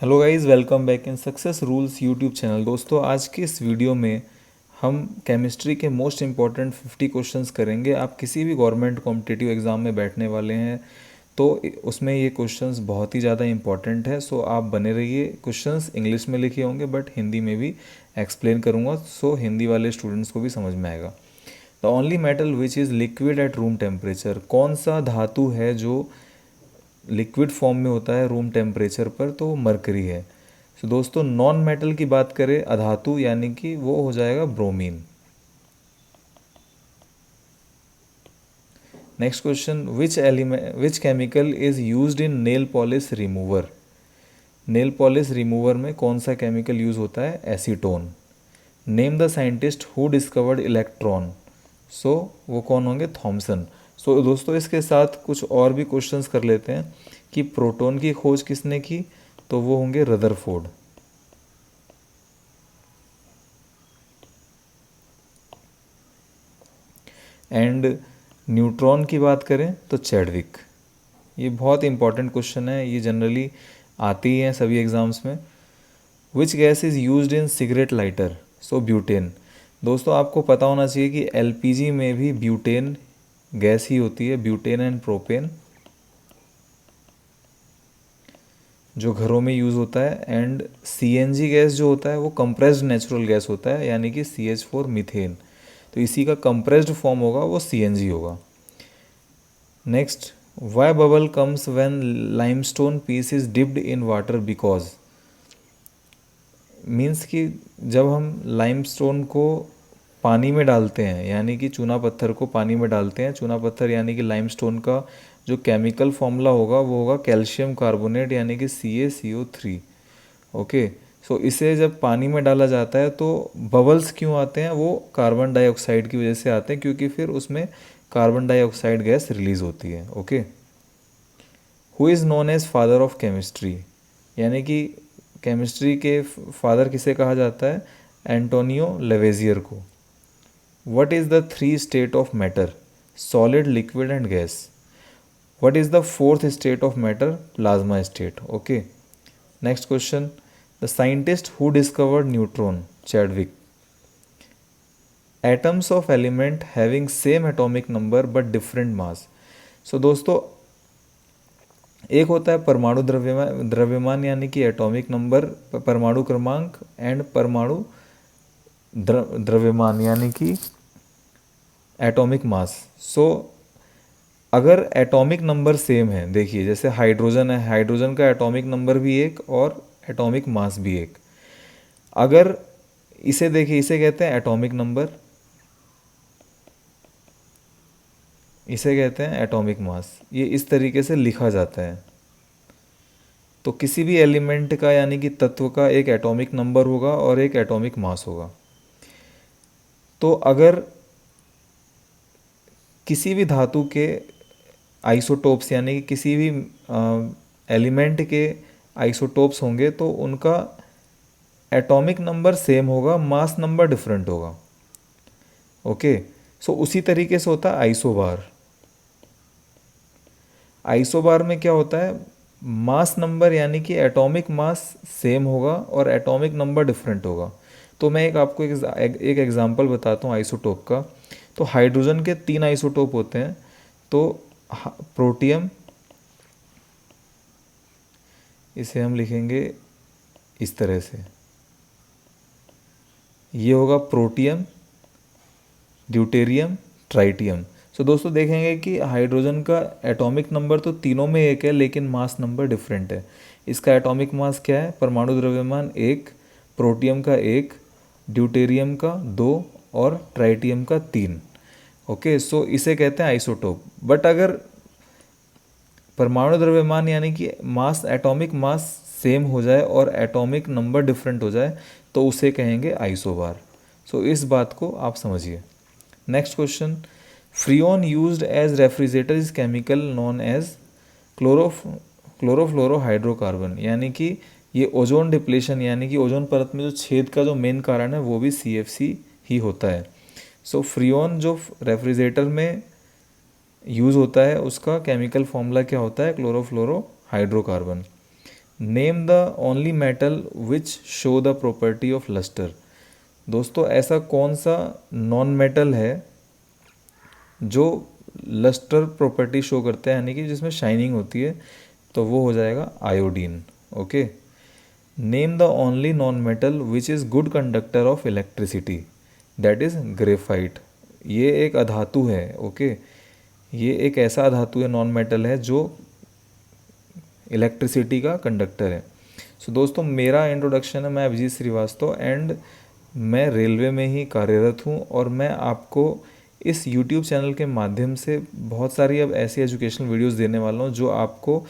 Hello guys, welcome back in success rules YouTube channel. दोस्तों, आज की इस वीडियो में हम केमिस्ट्री के मोस्ट इम्पॉर्टेंट 50 क्वेश्चंस करेंगे। आप किसी भी गवर्नमेंट कॉम्पिटिटिव एग्ज़ाम में बैठने वाले हैं तो उसमें ये क्वेश्चंस बहुत ही ज़्यादा इंपॉर्टेंट है। सो आप बने रहिए। क्वेश्चंस इंग्लिश में लिखे होंगे बट हिंदी में भी एक्सप्लेन करूँगा, सो हिंदी वाले स्टूडेंट्स को भी समझ में आएगा। The only metal which is liquid at room temperature, कौन सा धातु है जो लिक्विड फॉर्म में होता है रूम टेम्परेचर पर? तो मरकरी है। तो दोस्तों, नॉन मेटल की बात करें अधातु, यानी कि वो हो जाएगा bromine. Next question, which chemical is used in nail polish remover? Nail polish remover में कौन सा केमिकल यूज होता है? Acetone. Name the scientist who discovered electron? So वो कौन होंगे? थॉमसन। सो दोस्तों, इसके साथ कुछ और भी क्वेश्चंस कर लेते हैं कि प्रोटॉन की खोज किसने की? तो वो होंगे रदरफोर्ड। एंड न्यूट्रॉन की बात करें तो चैडविक। ये बहुत इंपॉर्टेंट क्वेश्चन है, ये जनरली आती ही हैं सभी एग्जाम्स में। Which gas is used in cigarette lighter? So butane. दोस्तों, आपको पता होना चाहिए कि एलपीजी में भी ब्यूटेन गैस ही होती है, ब्यूटेन एंड प्रोपेन, जो घरों में यूज़ होता है। एंड सीएनजी गैस जो होता है वो कंप्रेस्ड नेचुरल गैस होता है, यानी कि CH4 मीथेन। तो इसी का कंप्रेस्ड फॉर्म होगा वो सीएनजी होगा। Next, why bubble comes when limestone piece is dipped in water? Because, means कि जब हम लाइमस्टोन को पानी में डालते हैं, यानी कि चूना पत्थर को पानी में डालते हैं, चूना पत्थर यानी कि लाइमस्टोन का जो केमिकल फॉर्मूला होगा वो होगा कैल्शियम कार्बोनेट, यानी कि CaCO3। ओके, सो इसे जब पानी में डाला जाता है तो बबल्स क्यों आते हैं? वो कार्बन डाइऑक्साइड की वजह से आते हैं, क्योंकि फिर उसमें कार्बन डाइऑक्साइड गैस रिलीज होती है। Okay, who is known as father of chemistry? यानी कि केमिस्ट्री के फादर किसे कहा जाता है? एंटोनियो लेवेजियर को। What is the three state of matter? Solid, liquid and gas. What is the fourth state of matter? Plasma state. Okay, next question, the scientist who discovered neutron? Chadwick. Atoms of element having same atomic number but different mass. So दोस्तों, एक होता है परमाणु द्रव्यमान यानी कि atomic number, परमाणु क्रमांक, एंड परमाणु द्रव्यमान यानी कि एटॉमिक मास। सो अगर एटॉमिक नंबर सेम है, देखिए जैसे हाइड्रोजन है, हाइड्रोजन का एटॉमिक नंबर भी एक और एटॉमिक मास भी एक। अगर इसे देखिए, इसे कहते हैं एटॉमिक नंबर, इसे कहते हैं एटॉमिक मास। ये इस तरीके से लिखा जाता है। तो किसी भी एलिमेंट का यानी कि तत्व का एक एटॉमिक नंबर होगा और एक एटॉमिक मास होगा। तो अगर किसी भी धातु के आइसोटोप्स यानी कि किसी भी एलिमेंट के आइसोटोप्स होंगे तो उनका एटॉमिक नंबर सेम होगा, मास नंबर डिफरेंट होगा। ओके, सो उसी तरीके से होता है आइसोबार। आइसोबार में क्या होता है? मास नंबर यानी कि एटॉमिक मास सेम होगा और एटॉमिक नंबर डिफरेंट होगा। तो मैं आपको एक एग्जांपल बताता हूँ आइसोटोप का। तो हाइड्रोजन के 3 आइसोटोप होते हैं। तो प्रोटियम, इसे हम लिखेंगे इस तरह से, ये होगा प्रोटियम, ड्यूटेरियम, ट्राइटियम। सो दोस्तों, देखेंगे कि हाइड्रोजन का एटॉमिक नंबर तो तीनों में एक है, लेकिन मास नंबर डिफरेंट है। इसका एटॉमिक मास क्या है? परमाणु द्रव्यमान 1, प्रोटियम का 1, ड्यूटेरियम का 2 और ट्राइटियम का 3। ओके, सो इसे कहते हैं आइसोटोप। बट अगर परमाणु द्रव्यमान यानी कि मास, एटॉमिक मास सेम हो जाए और एटॉमिक नंबर डिफरेंट हो जाए तो उसे कहेंगे आइसोबार। सो इस बात को आप समझिए। Next question, freon used as refrigerator is chemical non as chlorofluorohydrocarbon. यानी कि ये ओजोन डिप्लेशन यानी कि ओजोन परत में जो छेद का जो मेन कारण है वो भी CFC ही होता है। सो फ्रियोन जो रेफ्रिजरेटर में यूज़ होता है उसका केमिकल फॉर्मूला क्या होता है? Chlorofluorohydrocarbon. Name the only metal which show the property of lustre. दोस्तों ऐसा कौन सा नॉन मेटल है जो लस्टर प्रॉपर्टी शो करता है, यानी कि जिसमें शाइनिंग होती है, तो वो हो जाएगा iodine. Okay. Name the only non metal which is good conductor of electricity, that is graphite. ये एक अधातु है। ओके। ये एक ऐसा अधातु है, नॉन मेटल है, जो इलेक्ट्रिसिटी का कंडक्टर है। सो दोस्तों मेरा इंट्रोडक्शन है, मैं अभिजीत श्रीवास्तव एंड मैं रेलवे में ही कार्यरत हूँ और मैं आपको इस यूट्यूब चैनल के माध्यम से बहुत सारी अब ऐसी एजुकेशनल वीडियोस देने वाला हूँ जो आपको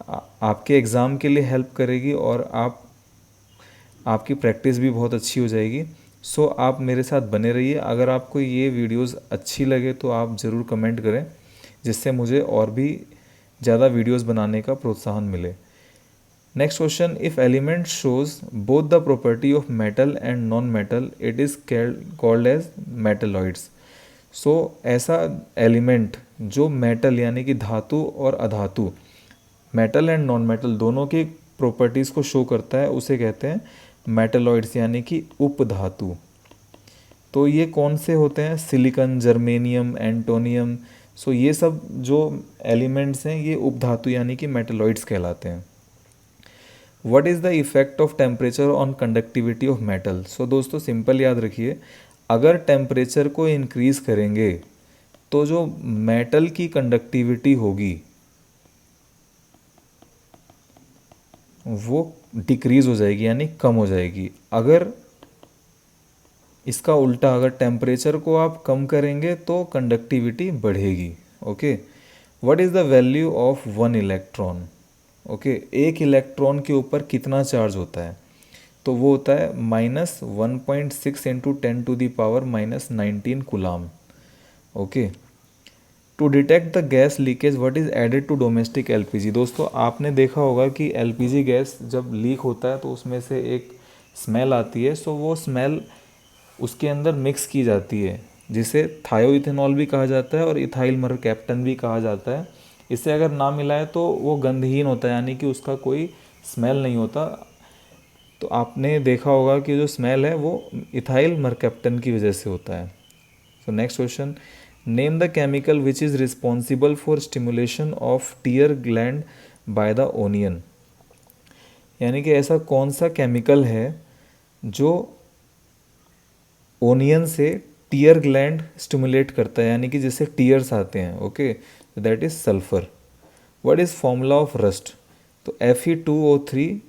आपके एग्ज़ाम के लिए हेल्प करेगी और आपकी प्रैक्टिस भी बहुत अच्छी हो जाएगी। सो आप मेरे साथ बने रहिए। अगर आपको ये वीडियोस अच्छी लगे तो आप ज़रूर कमेंट करें, जिससे मुझे और भी ज़्यादा वीडियोस बनाने का प्रोत्साहन मिले। Next question, if element shows both the property of metal and non metal it is called as metalloids. So ऐसा एलिमेंट जो मेटल यानी कि धातु और अधातु, मेटल एंड नॉन मेटल दोनों की प्रॉपर्टीज़ को शो करता है, उसे कहते हैं मेटलॉइड्स यानी कि उपधातु। तो ये कौन से होते हैं? Silicon, germanium, antonym. सो ये सब जो एलिमेंट्स हैं ये उपधातु यानी कि मेटलॉइड्स कहलाते हैं। What is the effect of temperature on conductivity of metal? So दोस्तों सिंपल याद रखिए, अगर टेम्परेचर को इंक्रीज़ करेंगे तो जो मेटल की कंडक्टिविटी होगी वो डिक्रीज़ हो जाएगी यानी कम हो जाएगी। अगर इसका उल्टा, अगर टेम्परेचर को आप कम करेंगे तो कंडक्टिविटी बढ़ेगी। Okay. What is the value of one electron? Okay, एक इलेक्ट्रॉन के ऊपर कितना चार्ज होता है? तो वो होता है -1.6 into 10⁻⁻19 coulomb. Okay. To detect the gas leakage what is added to domestic LPG? दोस्तों आपने देखा होगा कि एलपीजी गैस जब लीक होता है तो उसमें से एक स्मेल आती है। सो वो स्मेल उसके अंदर मिक्स की जाती है, जिसे थायोइथेनॉल भी कहा जाता है और इथाइल मरकैप्टन भी कहा जाता है। इसे अगर ना मिलाए तो वो गंधहीन होता है, यानी कि उसका कोई स्मेल नहीं होता। तो आपने देखा होगा कि जो स्मेल है वो इथाइल मरकैप्टन की वजह से होता है। So next question, name the chemical which is responsible for stimulation of tear gland by the onion. यानी कि ऐसा कौन सा केमिकल है जो ओनियन से टीयर ग्लैंड स्टिमुलेट करता है, यानी कि जिससे टीयर्स आते हैं। Okay, that is sulphur. What is formula of rust? तो Fe2O3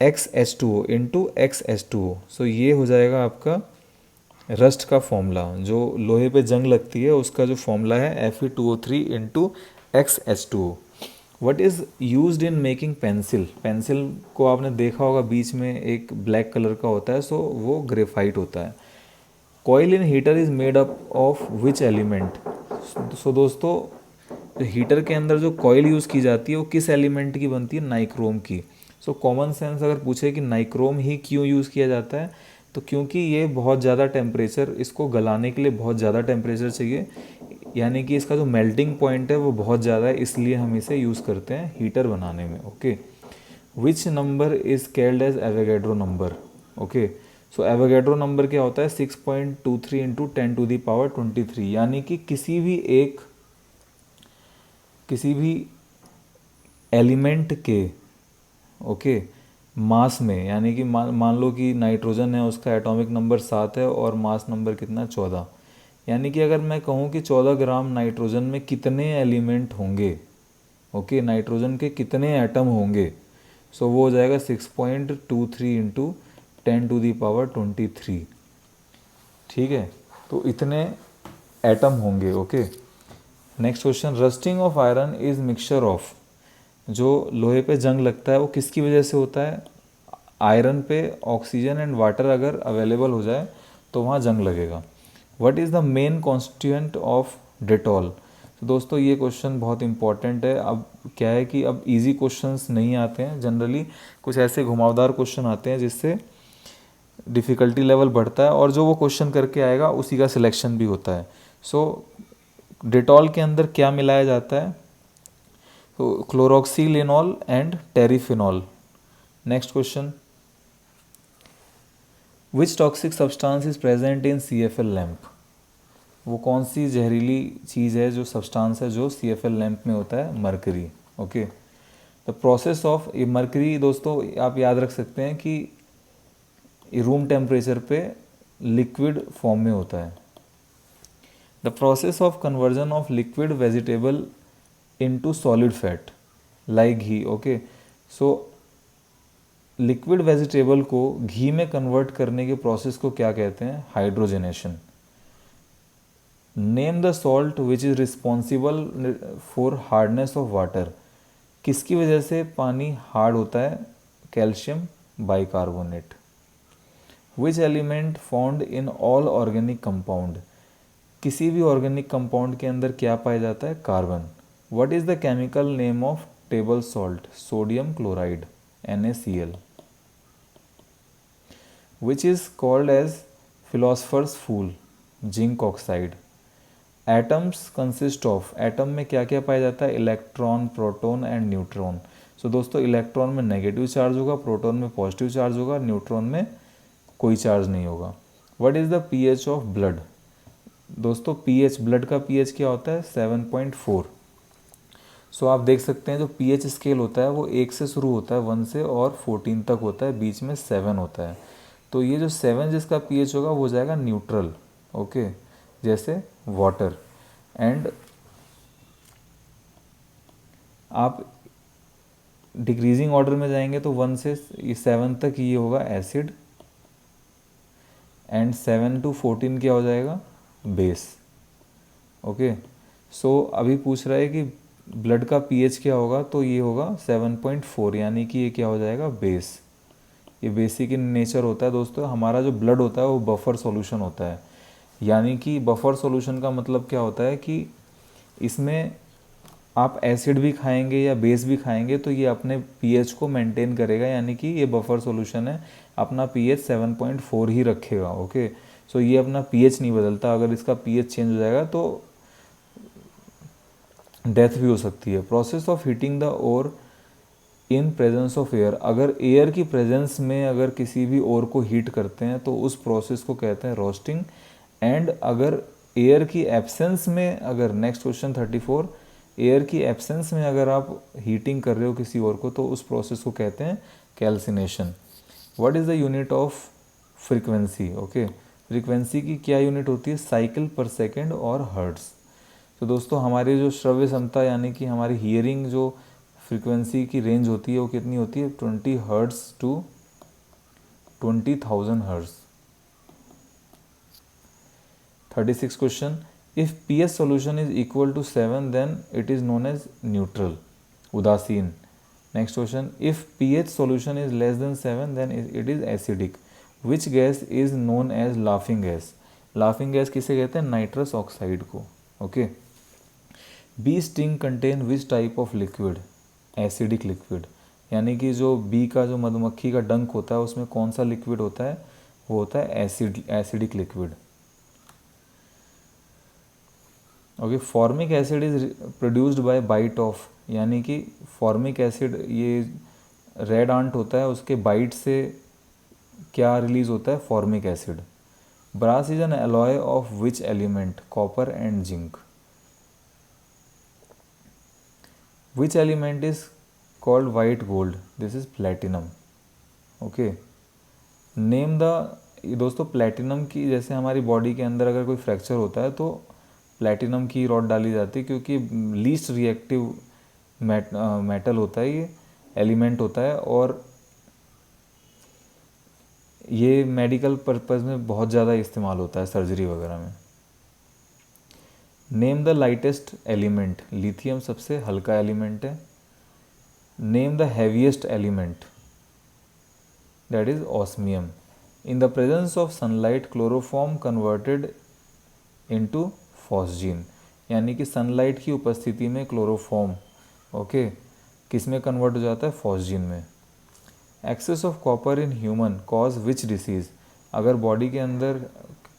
XH2O इंटू XH2O। सो ये हो जाएगा आपका रस्ट का फॉर्मूला। जो लोहे पे जंग लगती है उसका जो फॉर्मूला है Fe2O3 into XH2O। What is used in making pencil? Pencil को आपने देखा होगा बीच में एक ब्लैक कलर का होता है, सो वो ग्रेफाइट होता है। Coil in heater is made up of which element? So दोस्तों जो हीटर के अंदर जो कॉइल यूज़ की जाती है वो किस एलिमेंट की बनती है? नाइक्रोम की। सो कॉमन सेंस अगर पूछे कि नाइक्रोम ही क्यों यूज़ किया जाता है, तो क्योंकि ये बहुत ज़्यादा टेम्परेचर, इसको गलाने के लिए बहुत ज़्यादा टेम्परेचर चाहिए, यानी कि इसका जो मेल्टिंग पॉइंट है वो बहुत ज़्यादा है, इसलिए हम इसे यूज़ करते हैं हीटर बनाने में। Okay. Which number is called as Avogadro number? Okay. So Avogadro number क्या होता है? 6.23 इंटू 10⁻23, यानी कि किसी भी एलिमेंट के ओके मास में, यानी कि मान लो कि नाइट्रोजन है, उसका एटॉमिक नंबर 7 है और मास नंबर कितना 14, यानी कि अगर मैं कहूँ कि 14 ग्राम नाइट्रोजन में कितने एलिमेंट होंगे, ओके, नाइट्रोजन के कितने एटम होंगे, सो वो हो जाएगा 6.23 इंटू 10⁻23। ठीक है, तो इतने एटम होंगे। Okay. Next question, rusting of iron is mixture of. जो लोहे पे जंग लगता है वो किसकी वजह से होता है? आयरन पे ऑक्सीजन एंड वाटर अगर अवेलेबल हो जाए तो वहाँ जंग लगेगा। What is the main constituent of Dettol? तो दोस्तों ये क्वेश्चन बहुत इंपॉर्टेंट है। अब क्या है कि अब इजी क्वेश्चंस नहीं आते हैं, जनरली कुछ ऐसे घुमावदार क्वेश्चन आते हैं जिससे डिफ़िकल्टी लेवल बढ़ता है और जो वो क्वेश्चन करके आएगा उसी का सिलेक्शन भी होता है। सो डेटॉल के अंदर क्या मिलाया जाता है? तो chloroxylenol and terpineol. Next question, which toxic substance is present in CFL lamp? वो कौन सी जहरीली चीज़ है, जो सब्सटेंस है जो CFL लैम्प में होता है? Mercury. Okay, the process of, ये मरकरी दोस्तों आप याद रख सकते हैं कि रूम टेम्परेचर पे लिक्विड फॉर्म में होता है। The process of conversion of liquid vegetable into solid fat like ghee. Okay, so liquid vegetable को घी में कन्वर्ट करने के प्रोसेस को क्या कहते हैं? Hydrogenation. Name the salt which is responsible for hardness of water. किसकी वजह से पानी हार्ड होता है? Calcium bicarbonate. Which element found in all organic compound? किसी भी ऑर्गेनिक कंपाउंड के अंदर क्या पाया जाता है? Carbon. What is the chemical name of table salt? Sodium chloride, NaCl। Which is called as philosopher's wool? Zinc oxide. Atoms consist of, atom में क्या क्या पाया जाता है? Electron, proton and neutron. So दोस्तों इलेक्ट्रॉन में नेगेटिव चार्ज होगा, proton में पॉजिटिव चार्ज होगा, न्यूट्रॉन में कोई चार्ज नहीं होगा। What is the pH of blood? दोस्तों pH, ब्लड का pH क्या होता है? 7.4। सो आप देख सकते हैं जो pH स्केल होता है वो 1 से शुरू होता है, 1 से, और 14 तक होता है, बीच में 7 होता है। तो ये जो 7 जिसका pH होगा वो हो जाएगा न्यूट्रल। ओके, जैसे वाटर। एंड आप डिक्रीजिंग ऑर्डर में जाएंगे तो 1 से 7 तक ये होगा एसिड, एंड 7 to 14 क्या हो जाएगा? बेस। ओके, सो अभी पूछ रहा है कि ब्लड का pH क्या होगा, तो ये होगा 7.4, यानी कि ये क्या हो जाएगा? बेस। ये बेसिक इन नेचर होता है दोस्तों। हमारा जो ब्लड होता है वो बफर सॉल्यूशन होता है, यानी कि बफर सॉल्यूशन का मतलब क्या होता है कि इसमें आप एसिड भी खाएंगे या बेस भी खाएंगे तो ये अपने pH को मेंटेन करेगा, यानी कि ये बफर सॉल्यूशन है, अपना pH 7.4 ही रखेगा। ओके, सो ये अपना pH नहीं बदलता। अगर इसका pH चेंज हो जाएगा तो डेथ भी हो सकती है। Process of heating the ore in presence of air, अगर एयर की प्रेजेंस में अगर किसी भी ओर को हीट करते हैं तो उस प्रोसेस को कहते हैं रोस्टिंग। एंड अगर एयर की एब्सेंस में, अगर नेक्स्ट क्वेश्चन 34, एयर की एब्सेंस में अगर आप हीटिंग कर रहे हो किसी और को तो उस प्रोसेस को कहते हैं calcination. What is the unit of frequency? Okay, frequency की क्या यूनिट होती है? साइकिल पर सेकेंड और हर्ट्स। तो दोस्तों हमारी जो श्रव्य क्षमता यानी कि हमारी हियरिंग जो फ्रीक्वेंसी की रेंज होती है वो कितनी होती है? 20 hertz to 20,000 hertz. 36 question, if pH solution is equal to 7 then it is known as neutral, उदासीन। Next question, if pH solution is less than 7 then it is acidic, which gas is known as laughing gas? laughing gas किसे कहते हैं? Nitrous oxide को। Okay, bee sting contain which type of liquid? Acidic liquid, यानी कि जो B का जो मधुमक्खी का डंक होता है उसमें कौन सा लिक्विड होता है? वो होता है acidic liquid. Okay, formic acid is produced by bite of, यानी कि फॉर्मिक एसिड ये रेड आंट होता है, उसके बाइट से क्या रिलीज होता है? Formic acid. Brass is an alloy of which element? Copper and zinc. Which element is called white gold? This is platinum. Okay, name the, दोस्तों प्लेटिनम की, जैसे हमारी बॉडी के अंदर अगर कोई फ्रैक्चर होता है तो प्लेटिनम की रॉड डाली जाती है, क्योंकि लीस्ट रिएक्टिव मेटल होता है, ये एलिमेंट होता है, और ये मेडिकल पर्पज़ में बहुत ज़्यादा इस्तेमाल होता है सर्जरी वगैरह में। Name the lightest element? Lithium सबसे हल्का एलिमेंट है। Name the heaviest element? That is osmium. In the presence of sunlight chloroform converted into phosgene, यानी कि सनलाइट की उपस्थिति में क्लोरोफॉर्म ओके किस में कन्वर्ट हो जाता है? फॉस्जीन में। Excess of copper in human cause which disease? अगर बॉडी के अंदर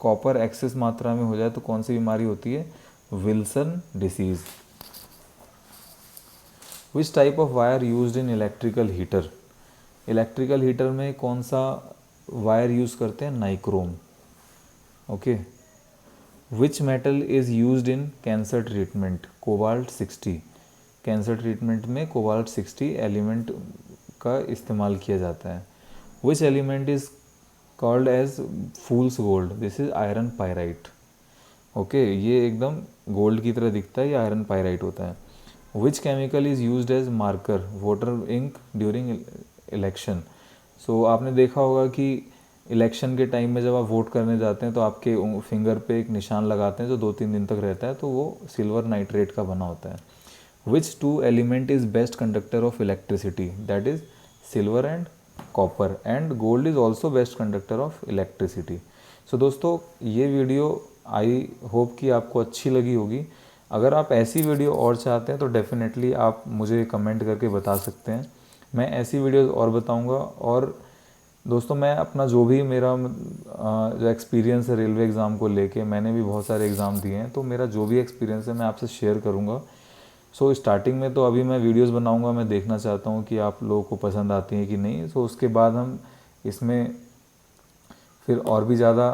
कॉपर एक्सेस मात्रा में हो जाए तो कौन सी बीमारी होती है? Wilson disease. Which type of wire used in electrical heater, electrical heater में कौन सा वायर यूज़ करते हैं, nichrome. Okay, which metal is used in cancer treatment, cobalt 60, cancer treatment में कोबाल्ट 60 एलिमेंट का इस्तेमाल किया जाता है। Which element is called as fool's gold, this is iron pyrite. Okay, ये एकदम गोल्ड की तरह दिखता है, ये आयरन पायराइट होता है। Which chemical is used as marker voter ink during election, so आपने देखा होगा कि इलेक्शन के टाइम में जब आप वोट करने जाते हैं तो आपके फिंगर पे एक निशान लगाते हैं जो 2-3 दिन तक रहता है, तो वो सिल्वर नाइट्रेट का बना होता है। Which two element is best conductor of electricity, that is silver and copper, and gold is also best conductor of electricity. So दोस्तों, ये वीडियो आई होप कि आपको अच्छी लगी होगी। अगर आप ऐसी वीडियो और चाहते हैं तो डेफिनेटली आप मुझे कमेंट करके बता सकते हैं, मैं ऐसी वीडियोज़ और बताऊंगा। और दोस्तों, मैं अपना जो भी मेरा जो एक्सपीरियंस है रेलवे एग्ज़ाम को लेके, मैंने भी बहुत सारे एग्ज़ाम दिए हैं, तो मेरा जो भी एक्सपीरियंस है मैं आपसे शेयर करूँगा। सो स्टार्टिंग में तो अभी मैं वीडियोस बनाऊंगा, मैं देखना चाहता हूँ कि आप लोगों को पसंद आती हैं कि नहीं। सो उसके बाद हम इसमें फिर और भी ज़्यादा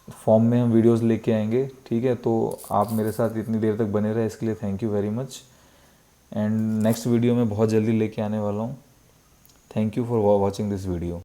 फॉर्म में हम वीडियोस लेके आएंगे, ठीक है। तो आप मेरे साथ इतनी देर तक बने रहे, इसके लिए thank you very much. And next video में बहुत जल्दी लेके आने वाला हूँ। Thank you for watching this video.